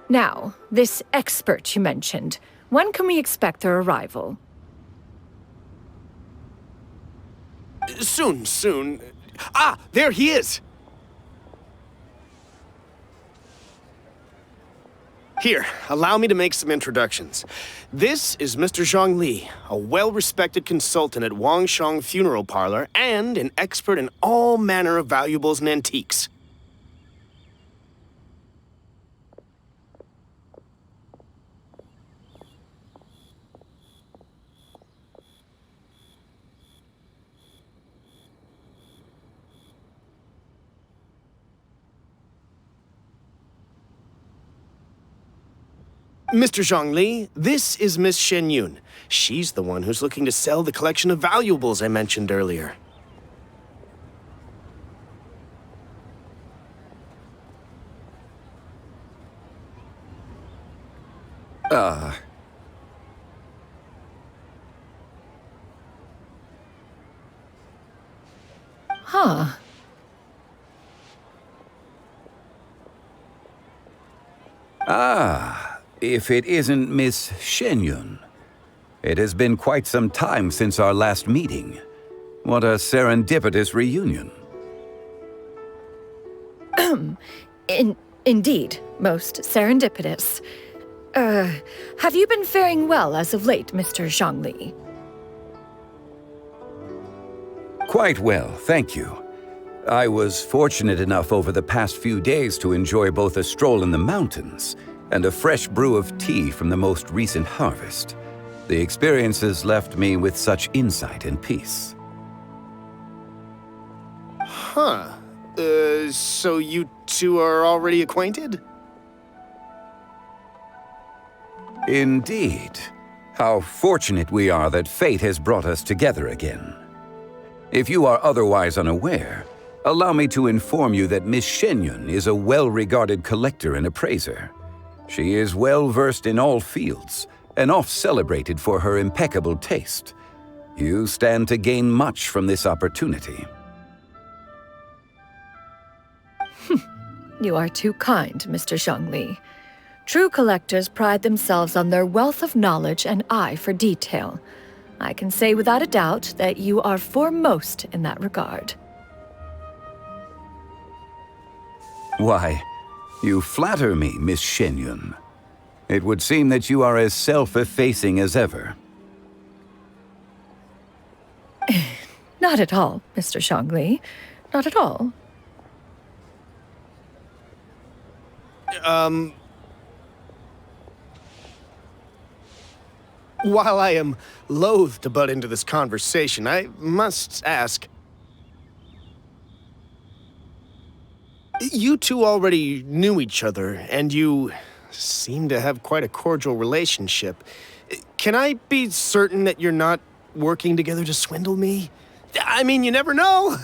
Now, this expert you mentioned, when can we expect their arrival? Soon. Ah, there he is! Here, allow me to make some introductions. This is Mr. Zhongli, a well-respected consultant at Wangshang Funeral Parlor and an expert in all manner of valuables and antiques. Mr. Zhongli, this is Miss Xianyun. She's the one who's looking to sell the collection of valuables I mentioned earlier. Huh. If it isn't Miss Xianyun. It has been quite some time since our last meeting. What a serendipitous reunion. Indeed, most serendipitous. Have you been faring well as of late, Mr. Zhongli? Quite well, thank you. I was fortunate enough over the past few days to enjoy both a stroll in the mountains and a fresh brew of tea from the most recent harvest. The experiences left me with such insight and peace. Huh. So you two are already acquainted? Indeed. How fortunate we are that fate has brought us together again. If you are otherwise unaware, allow me to inform you that Miss Xianyun is a well-regarded collector and appraiser. She is well-versed in all fields, and oft-celebrated for her impeccable taste. You stand to gain much from this opportunity. You are too kind, Mr. Zhongli. True collectors pride themselves on their wealth of knowledge and eye for detail. I can say without a doubt that you are foremost in that regard. Why, you flatter me, Miss Xianyun. It would seem that you are as self-effacing as ever. Not at all, Mr. Zhongli. Not at all. While I am loath to butt into this conversation, I must ask... You two already knew each other, and you seem to have quite a cordial relationship. Can I be certain that you're not working together to swindle me? I mean, you never know!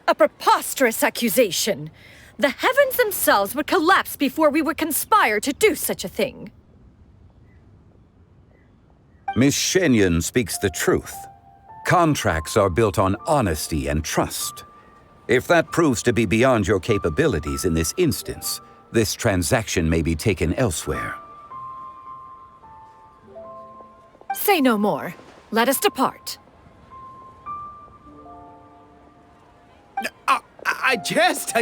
A preposterous accusation! The heavens themselves would collapse before we would conspire to do such a thing. Miss Xianyun speaks the truth. Contracts are built on honesty and trust. If that proves to be beyond your capabilities in this instance, this transaction may be taken elsewhere. Say no more. Let us depart. I jest!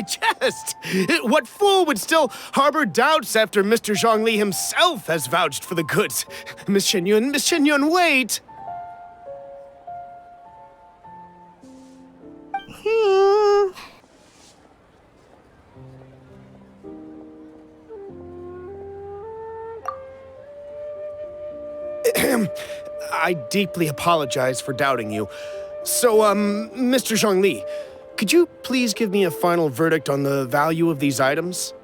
What fool would still harbor doubts after Mr. Zhongli himself has vouched for the goods? Miss Xianyun, wait! I deeply apologize for doubting you. So, Mr. Zhongli, could you please give me a final verdict on the value of these items?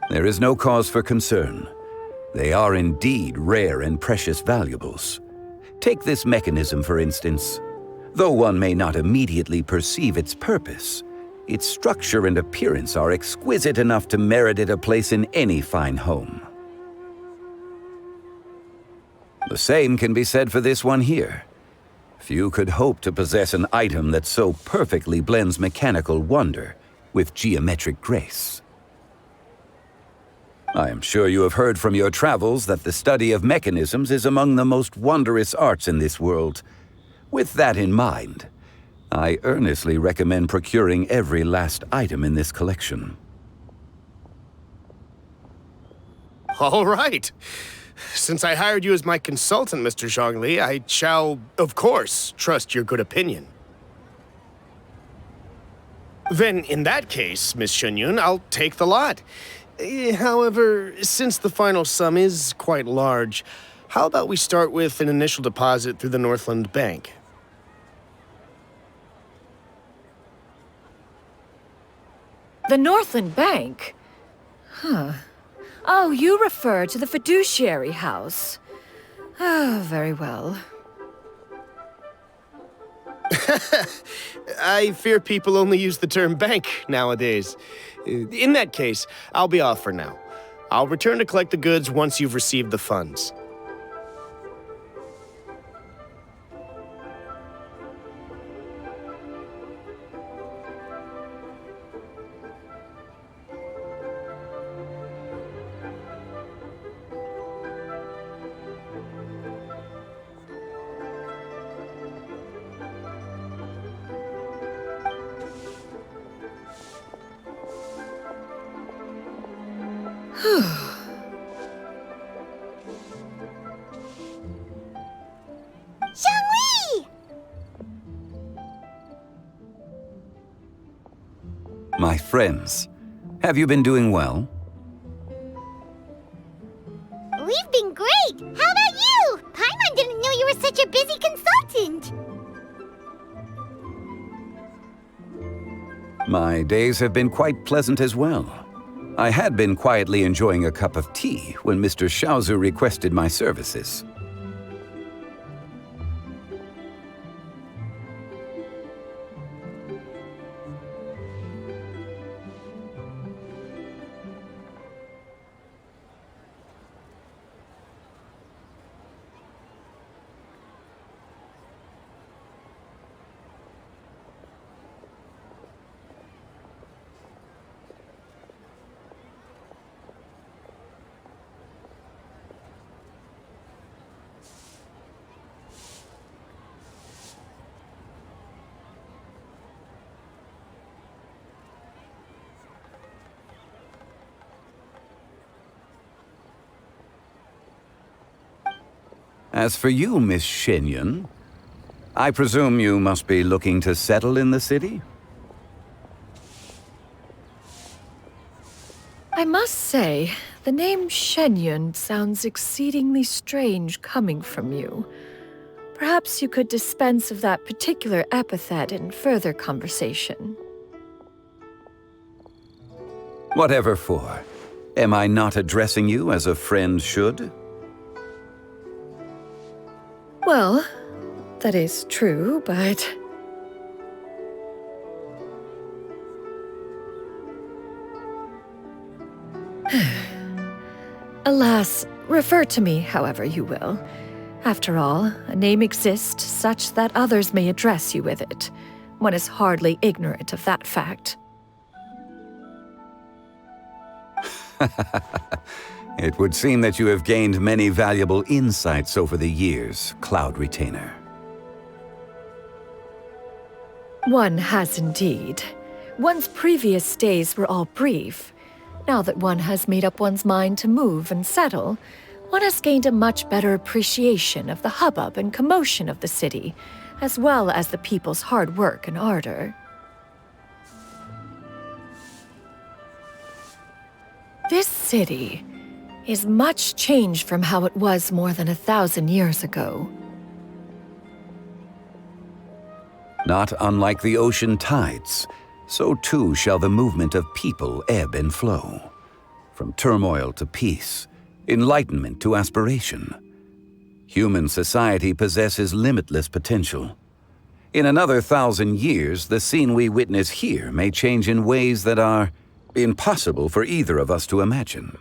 There is no cause for concern. They are indeed rare and precious valuables. Take this mechanism, for instance. Though one may not immediately perceive its purpose, its structure and appearance are exquisite enough to merit it a place in any fine home. The same can be said for this one here. Few could hope to possess an item that so perfectly blends mechanical wonder with geometric grace. I am sure you have heard from your travels that the study of mechanisms is among the most wondrous arts in this world. With that in mind, I earnestly recommend procuring every last item in this collection. All right. Since I hired you as my consultant, Mr. Zhongli, I shall, of course, trust your good opinion. Then, in that case, Miss Xianyun, I'll take the lot. However, since the final sum is quite large, how about we start with an initial deposit through the Northland Bank? The Northland Bank? Huh. Oh, you refer to the fiduciary house. Oh, very well. I fear people only use the term bank nowadays. In that case, I'll be off for now. I'll return to collect the goods once you've received the funds. Zhongli! My friends, have you been doing well? We've been great! How about you? Paimon didn't know you were such a busy consultant! My days have been quite pleasant as well. I had been quietly enjoying a cup of tea when Mr. Xiaozu requested my services. As for you, Miss Xianyun, I presume you must be looking to settle in the city? I must say, the name Xianyun sounds exceedingly strange coming from you. Perhaps you could dispense of that particular epithet in further conversation. Whatever for. Am I not addressing you as a friend should? Well, that is true, but... Alas, refer to me however you will. After all, a name exists such that others may address you with it. One is hardly ignorant of that fact. It would seem that you have gained many valuable insights over the years, Cloud Retainer. One has indeed. One's previous days were all brief. Now that one has made up one's mind to move and settle, one has gained a much better appreciation of the hubbub and commotion of the city, as well as the people's hard work and ardor. This city is much changed from how it was more than 1,000 years ago. Not unlike the ocean tides, so too shall the movement of people ebb and flow. From turmoil to peace, enlightenment to aspiration. Human society possesses limitless potential. In another 1,000 years, the scene we witness here may change in ways that are impossible for either of us to imagine.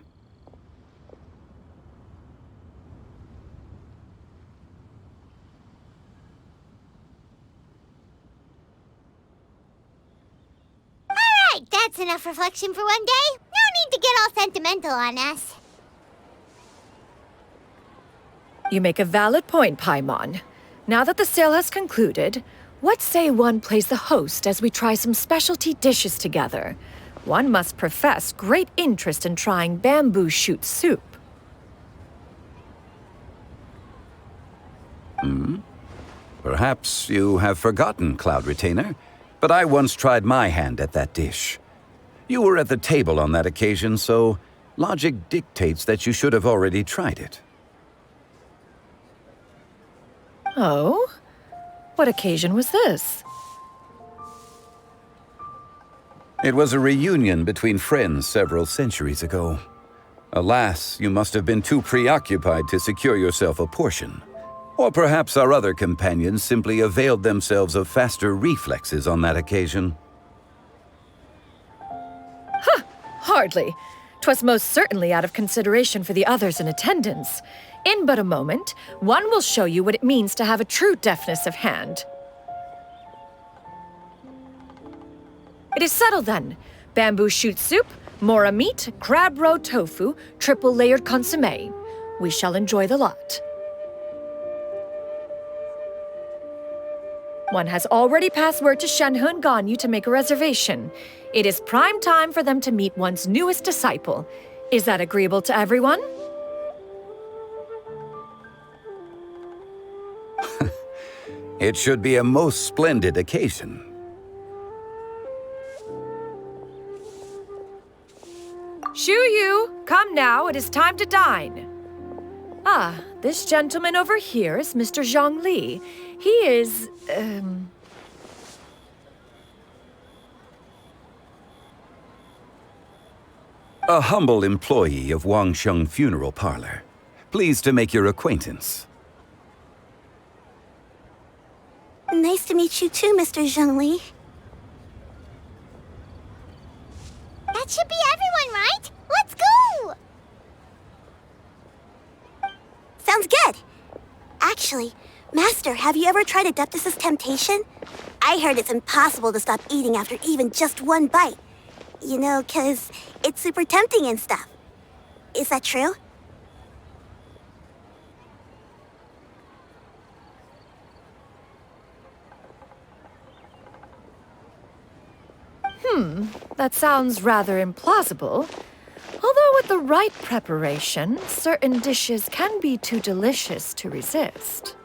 Alright, that's enough reflection for one day. No need to get all sentimental on us. You make a valid point, Paimon. Now that the sale has concluded, what say one plays the host as we try some specialty dishes together? One must profess great interest in trying bamboo shoot soup. Perhaps you have forgotten, Cloud Retainer, but I once tried my hand at that dish. You were at the table on that occasion, so logic dictates that you should have already tried it. Oh? What occasion was this? It was a reunion between friends several centuries ago. Alas, you must have been too preoccupied to secure yourself a portion. Or perhaps our other companions simply availed themselves of faster reflexes on that occasion. Hardly. 'Twas most certainly out of consideration for the others in attendance. In but a moment, one will show you what it means to have a true deftness of hand. It is settled then. Bamboo shoot soup, mora meat, crab roe tofu, triple layered consommé. We shall enjoy the lot. One has already passed word to Xianyun Story to make a reservation. It is prime time for them to meet one's newest disciple. Is that agreeable to everyone? It should be a most splendid occasion. Yu, come now, it is time to dine. Ah, this gentleman over here is Mr. Zhongli. He is, A humble employee of Wangsheng Funeral Parlor. Pleased to make your acquaintance. Nice to meet you too, Mr. Zhongli. That should be everyone, right? Let's go! Sounds good. Actually, Master, have you ever tried Adeptus' temptation? I heard it's impossible to stop eating after even just one bite. You know, 'cause it's super tempting and stuff. Is that true? that sounds rather implausible. Although with the right preparation, certain dishes can be too delicious to resist.